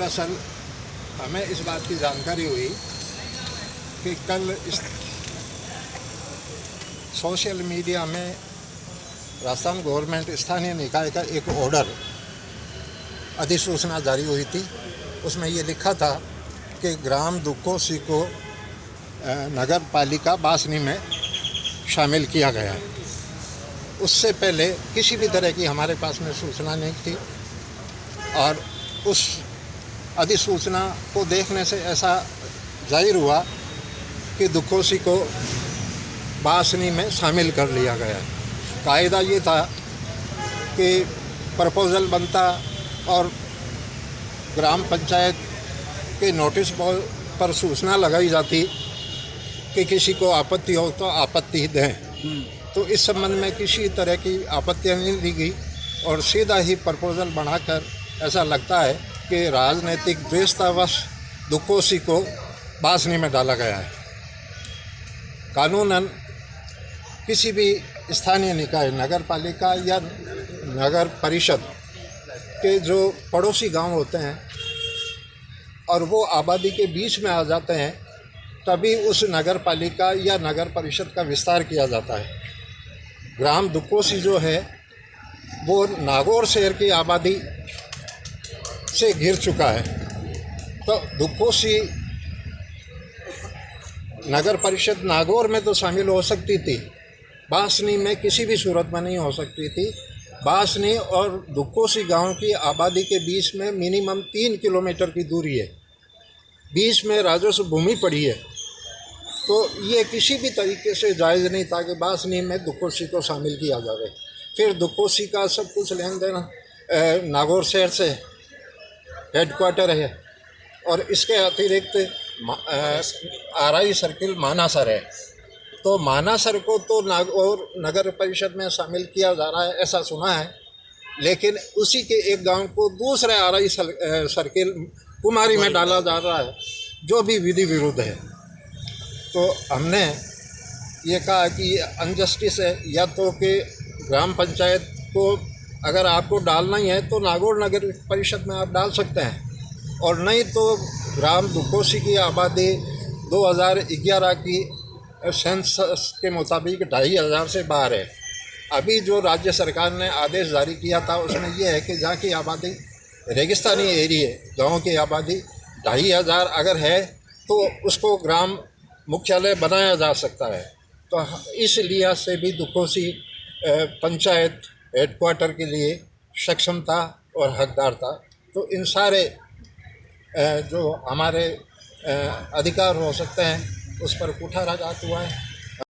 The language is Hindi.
दरअसल हमें इस बात की जानकारी हुई कि कल इस सोशल मीडिया में राजस्थान गवर्नमेंट स्थानीय निकाय का एक ऑर्डर अधिसूचना जारी हुई थी। उसमें ये लिखा था कि ग्राम दुक्कोसी को नगर पालिका बासनी में शामिल किया गया है। उससे पहले किसी भी तरह की हमारे पास में सूचना नहीं थी और उस अधिसूचना को देखने से ऐसा जाहिर हुआ कि दुक्कोसी को बासनी में शामिल कर लिया गया है। कायदा ये था कि प्रपोजल बनता और ग्राम पंचायत के नोटिस पर सूचना लगाई जाती कि किसी को आपत्ति हो तो आपत्ति दें। तो इस संबंध में किसी तरह की आपत्तियां नहीं दी गई और सीधा ही प्रपोजल बनाकर ऐसा लगता है कि राजनीतिक द्वेषतावश दुक्कोसी को बासनी में डाला गया है। कानूनन किसी भी स्थानीय निकाय, नगर पालिका या नगर परिषद के जो पड़ोसी गांव होते हैं और वो आबादी के बीच में आ जाते हैं, तभी उस नगर पालिका या नगर परिषद का विस्तार किया जाता है। ग्राम दुक्कोसी जो है वो नागौर शहर की आबादी से घिर चुका है। तो दुक्कोसी नगर परिषद नागौर में तो शामिल हो सकती थी, बासनी में किसी भी सूरत में नहीं हो सकती थी। बासनी और दुक्कोसी गांव की आबादी के बीच में मिनिमम 3 किलोमीटर की दूरी है, बीच में राजस्व भूमि पड़ी है। तो ये किसी भी तरीके से जायज़ नहीं था कि बासनी में दुक्कोसी को शामिल किया जाए। फिर दुक्कोसी का सब कुछ लेन देन नागौर शहर से हेडक्वार्टर है और इसके अतिरिक्त आरआई सर्किल मानासर है। तो मानासर को तो नागौर नगर परिषद में शामिल किया जा रहा है ऐसा सुना है, लेकिन उसी के एक गांव को दूसरे आरआई सर्किल कुमारी में डाला जा रहा है, जो भी विधि विरुद्ध है। तो हमने ये कहा कि ये अनजस्टिस है, या तो कि ग्राम पंचायत को अगर आपको डालना ही है तो नागौर नगर परिषद में आप डाल सकते हैं, और नहीं तो ग्राम दुक्कोसी की आबादी 2011 की सेंसस के मुताबिक 2500 से बाहर है। अभी जो राज्य सरकार ने आदेश जारी किया था उसमें यह है कि जहाँ की आबादी रेगिस्तानी एरिया, गाँव की आबादी 2500 अगर है तो उसको ग्राम मुख्यालय बनाया जा सकता है। तो इस लिहाज से भी दुक्कोसी पंचायत हेडक्वार्टर के लिए सक्षम था और हकदार था। तो इन सारे जो हमारे अधिकार हो सकते हैं उस पर कुठाराघात हुआ है।